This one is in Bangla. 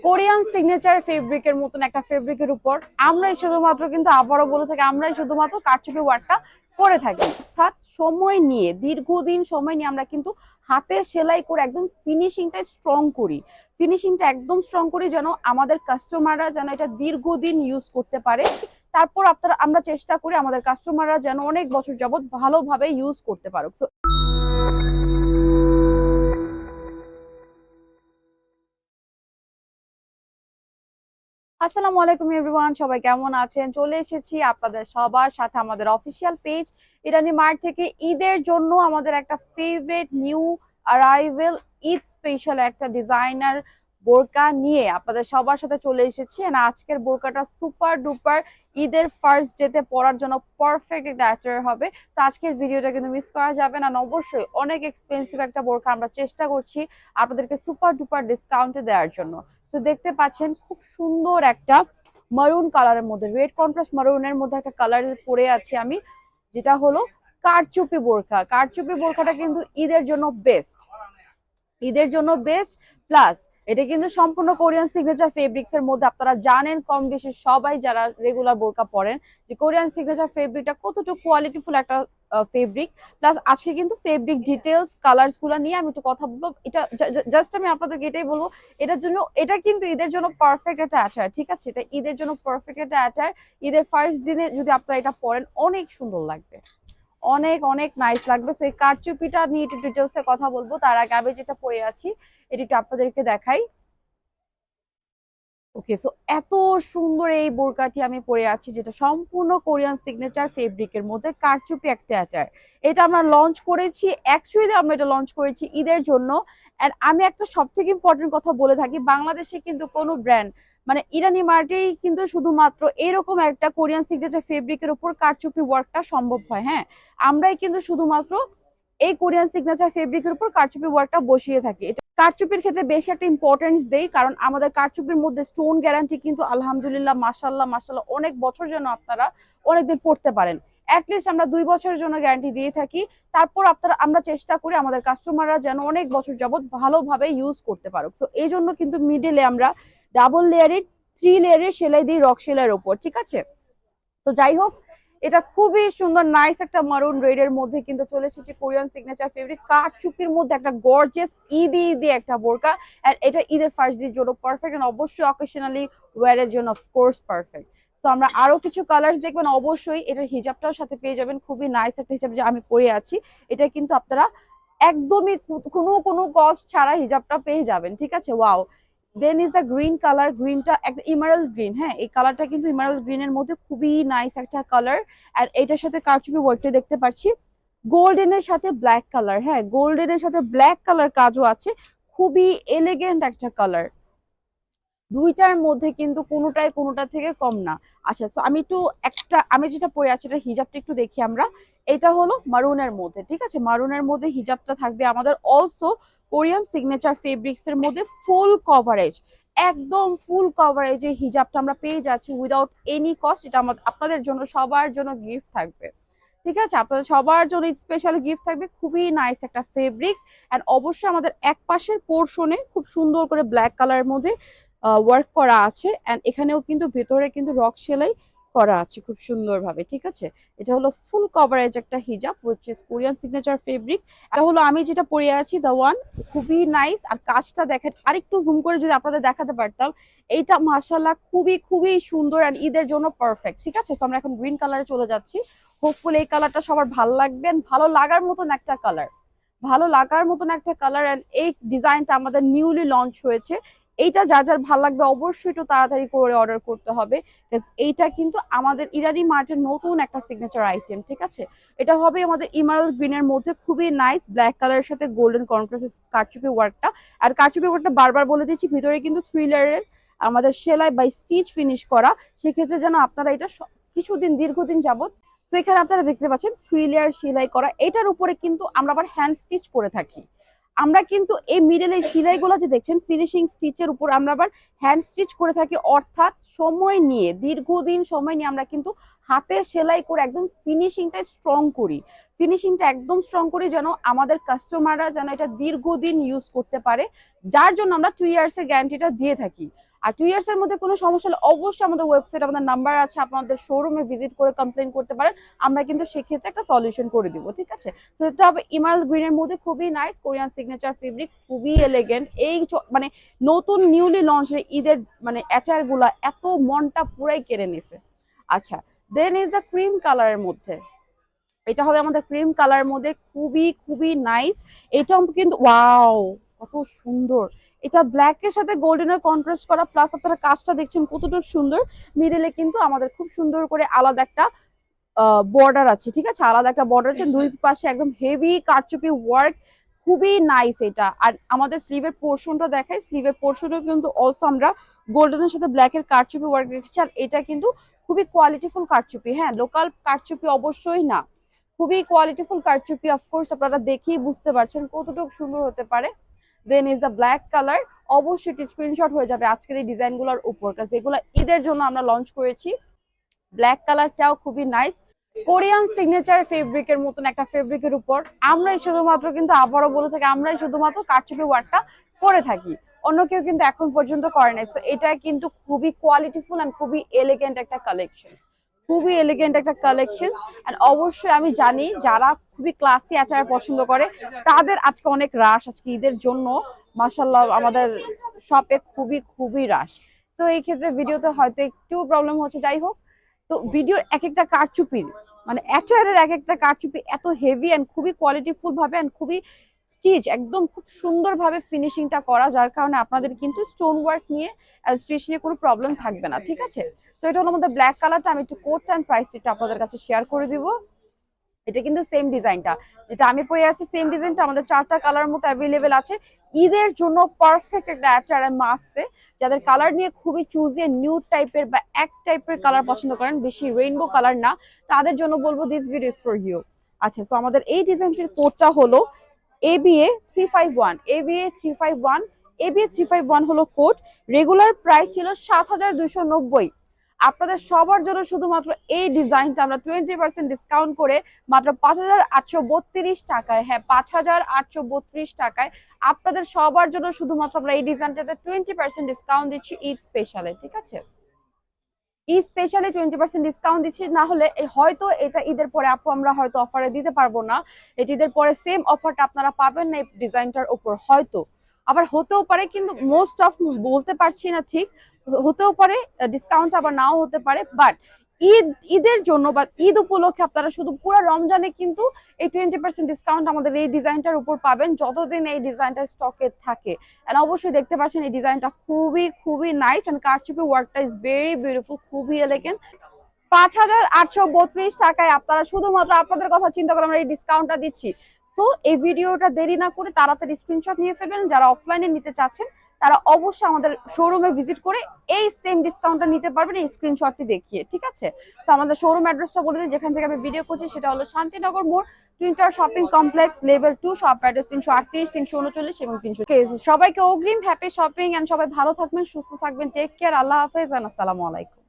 কোরিয়ান সিগনেচার ফেব্রিকের মতন একটা ফেব্রিকের উপর আমরাই শুধুমাত্র কিন্তু আবারও বলে থাকি আমরাই শুধুমাত্র কারচুপি ওয়ার্কটা করে থাকি। অর্থাৎ সময় নিয়ে দীর্ঘদিন সময় নিয়ে আমরা কিন্তু হাতে সেলাই করে একদম ফিনিশিংটা স্ট্রং করি। ফিনিশিংটা একদম স্ট্রং করি যেন আমাদের কাস্টমাররা যেন এটা দীর্ঘদিন ইউজ করতে পারে। তারপর আমরা চেষ্টা করি আমাদের কাস্টমাররা যেন অনেক বছর যাবত ভালোভাবে ইউজ করতে পারুক। আসসালামু আলাইকুম এভরিওয়ান, সবাই কেমন আছেন? চলে এসেছি আপনাদের সবার সাথে আমাদের অফিসিয়াল পেজ ইরানি মার্ট থেকে ঈদের জন্য আমাদের একটা favourite new arrival Eid special একটা ডিজাইনার বোরকা নিয়ে আপনাদের সবার সাথে চলে এসেছি। আজকের বোরকাটা সুপার ডুপার ঈদের ফার্স্ট ডেতে পরার জন্য পারফেক্ট একটা অ্যাটায়ার হবে। তো আজকের ভিডিওটা কিন্তু মিস করা যাবে না। অবশ্যই অনেক এক্সপেন্সিভ একটা বোরকা আমরা চেষ্টা করছি আপনাদেরকে সুপার ডুপার ডিসকাউন্টে দেওয়ার জন্য। তো দেখতে পাচ্ছেন খুব সুন্দর একটা মারুন কালারের মধ্যে, রেড কন্ট্রাস্ট মারুনের মধ্যে একটা কালার পরে আছি আমি, যেটা হলো কারচুপি বোরকা। কারচুপি বোরকাটা কিন্তু ঈদের জন্য বেস্ট, ঈদের জন্য বেস্ট। প্লাস এটা কিন্তু সম্পূর্ণ কোরিয়ান সিগনেচার ফেব্রিক্স এর মধ্যে। আপনারা জানেন কম বেশি সবাই যারা রেগুলার বোরকা পরেন যে কোরিয়ান সিগনেচার ফেব্রিকটা কতটুকু কোয়ালিটিফুল একটা ফেব্রিক। প্লাস আজকে কিন্তু ফেব্রিক ডিটেলস কালার্স গুলো নিয়ে আমি একটু কথা বলবো। এটা জাস্ট আমি আপনাদেরকে এটাই বলবো, এটার জন্য এটা কিন্তু ঈদের জন্য পারফেক্ট একটা অ্যাটায়ার। ঠিক আছে, এটা ঈদের জন্য পারফেক্ট একটা অ্যাটায়ার। ঈদের ফার্স্ট দিনে যদি আপনারা এটা পরেন অনেক সুন্দর লাগবে, অনেক অনেক নাইস লাগবে। সো এই কারচুপিটা নিয়ে একটু ডিটেলসে কথা বলবো। তার আগে আমি যেটা পরে আছি এটা একটু আপনাদেরকে দেখাই। ওকে, সো এত সুন্দর এই বোরকাটি আমি পরে আছি যেটা সম্পূর্ণ কোরিয়ান সিগনেচার ফেব্রিকের মধ্যে কারচুপি একটা অ্যাটায়ার। এটা আমরা লঞ্চ করেছি, অ্যাকচুয়ালি আমরা এটা লঞ্চ করেছি ঈদের জন্য। এন্ড আমি একটা সব থেকে ইম্পর্টেন্ট কথা বলে থাকি, বাংলাদেশে কিন্তু কোনো ব্র্যান্ড মানে ইরানি মার্টেই কিন্তু শুধুমাত্র এরকম একটা কোরিয়ান সিগনেচার ফেব্রিকের উপর কারচুপি ওয়ার্কটা সম্ভব হয়। হ্যাঁ, আমরাই কিন্তু শুধুমাত্র এই কোরিয়ান সিগনেচার ফেব্রিকের উপর কারচুপি ওয়ার্কটা বসিয়ে থাকি। কারচুপির ক্ষেত্রে বেশি একটা ইম্পর্টেন্স দেই, কারণ আমাদের কারচুপির মধ্যে স্টোন গ্যারান্টি কিন্তু আলহামদুলিল্লাহ মাশাল্লাহ মাশাল্লাহ অনেক বছর যেন আপনারা অনেকদিন পড়তে পারেন। অ্যাটলিস্ট আমরা 2 বছরের জন্য গ্যারান্টি দিয়ে থাকি। তারপর আমরা চেষ্টা করি আমাদের কাস্টমাররা যেন অনেক বছর যাবত ভালোভাবে ইউজ করতে পারুক। সো এই জন্য কিন্তু মিডলে আমরা ডাবল লেয়ারের 3 লেয়ারের সেলাই দিই রক সেলাইয়ের ওপর। ঠিক আছে, তো যাই হোক, এটা খুবই সুন্দর নাইস একটা মারুন রেড এর মধ্যে কিন্তু চলে এসেছে কোরিয়ান সিগনেচার ফেব্রিক কারচুপির মধ্যে একটা গর্জিয়াস ঈদি ঈদি একটা বোরকা। আর এটা ঈদের ফার্স্ট দিনের জন্য পারফেক্ট, এন্ড অবশ্যই অকেশনালি ওয়্যারের জন্য অফকোর্স পারফেক্ট। তো আমরা আরো কিছু কালার্স দেখবেন, অবশ্যই এটার হিজাবটাও সাথে পেয়ে যাবেন। খুবই নাইস একটা হিজাব যে আমি পরে আছি, এটা কিন্তু আপনারা একদমই কোনো কোনো কস্ট ছাড়া হিজাবটা পেয়ে যাবেন। ঠিক আছে, wow. Then is the green colour, গ্রিনটা একটা ইমারাল্ড গ্রিন। হ্যাঁ, এই কালারটা কিন্তু ইমারাল্ড গ্রিনের মধ্যে খুবই নাইস একটা কালার। আর এটার সাথে কারচুপি ওয়ার্কটা দেখতে পাচ্ছি গোল্ডেনের সাথে ব্ল্যাক কালার। হ্যাঁ, গোল্ডেনের সাথে ব্ল্যাক কালার কাজও আছে, খুবই এলিগেন্ট একটা কালার। দুইটার মধ্যে কিন্তু কোনোটাই কোনোটা থেকে কম না। আচ্ছা, তো আমি যেটা পরে আছি এটা হিজাবটা একটু দেখি আমরা। এটা হলো মারুনের মধ্যে। ঠিক আছে, মারুনের মধ্যে হিজাবটা থাকবে আমাদের অলসো কোরিয়ান সিগনেচার ফেব্রিক্স এর মধ্যে ফুল কভারেজ, একদম ফুল কভারেজে হিজাবটা আমরা পেয়ে যাচ্ছি উইদাউট এনি কস্ট। এটা আপনাদের জন্য সবার জন্য গিফট থাকবে। ঠিক আছে, আপনাদের সবার জন্য স্পেশাল গিফট থাকবে। খুবই নাইস একটা ফেব্রিক। অ্যান্ড অবশ্যই আমাদের এক পাশের পোর্শনে খুব সুন্দর করে ব্ল্যাক কালারের মধ্যে ওয়ার্ক করা আছে। অ্যান্ড এখানেও কিন্তু ভেতরে কিন্তু রক সেলাই করা আছে খুব সুন্দরভাবে। ঠিক আছে, এটা হলো ফুল কভারেজ একটা হিজাব which is Korean signature fabric. এটা হলো আমি যেটা পরে আছি দ্য ওয়ান, খুবই নাইস। আর কাজটা দেখেন, আরেকটু জুম করে যদি আপনাদের দেখাতে পারতাম, এইটা মাশাআল্লাহ খুবই খুবই সুন্দর অ্যান্ড ঈদের জন্য পারফেক্ট। ঠিক আছে, তো আমরা এখন গ্রিন কালারে চলে যাচ্ছি। হোপফুলি এই কালারটা সবার ভালো লাগবে, ভালো লাগার মতন একটা কালার, ভালো লাগার মতন একটা কালার। অ্যান্ড এই ডিজাইনটা আমাদের নিউলি লঞ্চ হয়েছে। এইটা যার যার ভালো লাগবে অবশ্যই একটু তাড়াতাড়ি করে অর্ডার করতে হবে। এইটা কিন্তু আমাদের ইরানি মার্টের নতুন একটা সিগনেচার আইটেম। ঠিক আছে, এটা হবে আমাদের ইমারাল গ্রিনের মধ্যে খুবই নাইস ব্ল্যাক কালারের সাথে গোল্ডেন কন্ট্রাস্ট কারচুপি ওয়ার্কটা। আর কারচুপি ওয়ার্কটা বারবার বলে দিচ্ছি, ভিতরে কিন্তু 3 লেয়ারের আমাদের সেলাই বাই স্টিচ ফিনিশ করা। সেক্ষেত্রে যেন আপনারা এটা কিছুদিন দীর্ঘদিন যাবত। তো এখানে আপনারা দেখতে পাচ্ছেন 3 লেয়ার সেলাই করা। এটার উপরে কিন্তু আমরা আবার হ্যান্ড স্টিচ করে থাকি। আমরা কিন্তু এই মিডলে সেলাইগুলো যে দেখছেন ফিনিশিং স্টিচের উপর আমরা আবার হ্যান্ড স্টিচ করে থাকি। অর্থাৎ সময় নিয়ে দীর্ঘদিন সময় নিয়ে আমরা কিন্তু হাতে সেলাই করে একদম ফিনিশিংটা স্ট্রং করি। ফিনিশিংটা একদম স্ট্রং করি যেন আমাদের কাস্টমাররা যেন এটা দীর্ঘদিন ইউজ করতে পারে, যার জন্য আমরা 2 ইয়ার্স এর গ্যারান্টিটা দিয়ে থাকি। আর 2 ইয়ার্স এর মধ্যে কোনো সমস্যা হলে অবশ্যই আমাদের ওয়েবসাইট, আমাদের নাম্বার আছে, আপনাদের শোরুমে ভিজিট করে কমপ্লেন করতে পারেন, আমরা কিন্তু সেক্ষেত্রে একটা সলিউশন করে দিব, ঠিক আছে। তো এটা হবে ইমারাল গ্রিনের মধ্যে, খুবই নাইস কোরিয়ান সিগনেচার ফেব্রিক, খুবই এলিগেন্ট। এই মানে নতুন নিউলি লঞ্চ ঈদের মানে অ্যাটায়ার গুলা এত মনটা পুরাই কেড়ে নিছে। আচ্ছা, দেন ইজ দ্য ক্রিম কালারের মধ্যে, এটা হবে আমাদের ক্রিম কালারের মধ্যে, খুবই খুবই নাইস। এটাও কিন্তু ওয়াও কত সুন্দর, এটা ব্ল্যাক এর সাথে গোল্ডেনের কন্ট্রাস্ট করা, প্লাস আপনারা কাজটা দেখছেন কতটুকু সুন্দর। মিডলে কিন্তু আমাদের খুব সুন্দর করে আলাদা একটা বর্ডার আছে, ঠিক আছে, আলাদা একটা বর্ডার আছে, দুই পাশে একদম হেভি কারচুপি ওয়ার্ক, খুবই নাইস এটা। আর আমাদের স্লিভের পোর্শনটা দেখাই, স্লিভের পোর্শনও কিন্তু অলসো আমরা গোল্ডেনের সাথে ব্ল্যাক এর কারচুপি ওয়ার্ক রেখেছি। আর এটা কিন্তু খুবই কোয়ালিটিফুল কারচুপি, হ্যাঁ, লোকাল কারচুপি অবশ্যই না, খুবই কোয়ালিটিফুল কারচুপি। অফকোর্স আপনারা দেখেই বুঝতে পারছেন কতটুকু সুন্দর হতে পারে। দেন ইজ দ্য ব্ল্যাক কালার, অবশ্যই একটি স্ক্রিনশট হয়ে যাবে আজকের এই ডিজাইনগুলোর উপর, কারণ এগুলো ঈদের জন্য আমরা লঞ্চ করেছি। ব্ল্যাক কালারটাও খুবই নাইস, কোরিয়ান সিগনেচার ফেব্রিকের মতন একটা ফেব্রিকের উপর আমরাই শুধুমাত্র, কিন্তু আবারও বলে থাকি, আমরাই শুধুমাত্র কারচুপি ওয়ার্কটা করে থাকি, অন্য কেউ কিন্তু এখন পর্যন্ত করে নাই। সো এটা কিন্তু খুবই কোয়ালিটিফুল এন্ড খুবই এলিগেন্ট একটা কালেকশন, খুবই এলিগেন্ট একটা কালেকশন। এন্ড অবশ্যই আমি জানি যারা খুবই ক্লাসি আচার পছন্দ করে তাদের আজকে অনেক রাশ, আজকে ঈদের জন্য মাশাআল্লাহ আমাদের শপে খুবই খুবই রাশ। তো এই ক্ষেত্রে ভিডিওতে হয়তো একটু প্রবলেম হচ্ছে, যাই হোক। তো ভিডিওর এক একটা কারচুপির মানে অ্যাটায়ারের এক একটা কারচুপি এত হেভি এন্ড খুবই কোয়ালিটিফুল ভাবে এন্ড খুবই স্টিচ একদম খুব সুন্দরভাবে ফিনিশিংটা করা, যার কারণে আপনাদের কিন্তু স্টোন ওয়ার্ক নিয়ে স্টিচ নিয়ে কোনো প্রবলেম থাকবে না, ঠিক আছে। তো এটা হলো আমাদের ব্ল্যাক কালারটা, আমি একটু কোট অ্যান্ড প্রাইসটা আপনাদের কাছে শেয়ার করে দিব। এটা কিন্তু সেম ডিজাইনটা যেটা আমি পরে আছি, সেম ডিজাইনটা আমাদের 4টা কালার মতো অ্যাভেলেবেল আছে। ঈদের জন্য পারফেক্ট একটা অ্যাটায়ার আসছে, যাদের কালার নিয়ে খুবই চুজি, নিউড টাইপের বা এক টাইপের কালার পছন্দ করেন, বেশি রেইনবো কালার না, তাদের জন্য বলবো this video is for you. আচ্ছা, সো আমাদের এই ডিজাইনটির কোডটা হলো ABA 351, ABA 351, ABA 351 হলো কোড। রেগুলার প্রাইস ছিল 7290, আপনাদের সবার জন্য শুধুমাত্র এই ডিজাইনটা আমরা 20% ডিসকাউন্ট করে মাত্র 5832 টাকায়, হ্যাঁ 5832 টাকায় আপনাদের সবার জন্য শুধুমাত্র আমরা এই ডিজাইনটাতে 20% ডিসকাউন্ট দিচ্ছি ঈদ স্পেশালে, ঠিক আছে। ঈদ স্পেশালি 20% ডিসকাউন্ট দিচ্ছি, না হলে হয়তো এটা ঈদের পরে আপু আমরা হয়তো অফারে দিতে পারবো না, এটা ঈদের পরে সেম অফারটা আপনারা পাবেন না এই ডিজাইনটার উপর, হয়তো আবার হতেও পারে, কিন্তু মোস্ট অফ বলতে পারছি না, ঠিক হতেও পারে ডিসকাউন্ট আবার নাও হতে পারে। বাট ঈদের জন্য বা ঈদ উপলক্ষে আপনারা শুধু পুরো রমজানে কিন্তু এই 20% ডিসকাউন্ট আমাদের এই ডিজাইনটার উপর পাবেন, যতদিন এই ডিজাইনটা স্টকে থাকে। এন্ড অবশ্যই দেখতে পাচ্ছেন এই ডিজাইনটা খুবই খুবই নাইস এন্ড কারচুপি ওয়ার্কটা ইজ ভেরি বিউটিফুল, খুবই এলিগেন্ট। 5832 টাকায় আপনারা শুধুমাত্র আপনাদের কথা চিন্তা করে আমরা এই ডিসকাউন্টটা দিচ্ছি। তো এই ভিডিওটা দেরি না করে তাড়াতাড়ি স্ক্রিনশট নিয়ে ফেলবেন, যারা অফলাইনে নিতে চাচ্ছেন তারা অবশ্যই আমাদের শোরুমে ভিজিট করে এই সেম ডিসকাউন্টটা নিতে পারবেন এই স্ক্রিনশটটি দেখিয়ে, ঠিক আছে। তো আমাদের শোরুম অ্যাড্রেসটা বলে দিই, যেখান থেকে আমি ভিডিও করছি সেটা হলো শান্তিনগর মোড়, টুইন্টার shopping complex, level 2, shop address 338, 339 এবং 300। সবাইকে অগ্রিম হ্যাপি শপিং এন্ড সবাই ভালো থাকবেন, সুস্থ থাকবেন, টেক কেয়ার, আল্লাহ হাফেজ এন্ড আসসালামু আলাইকুম।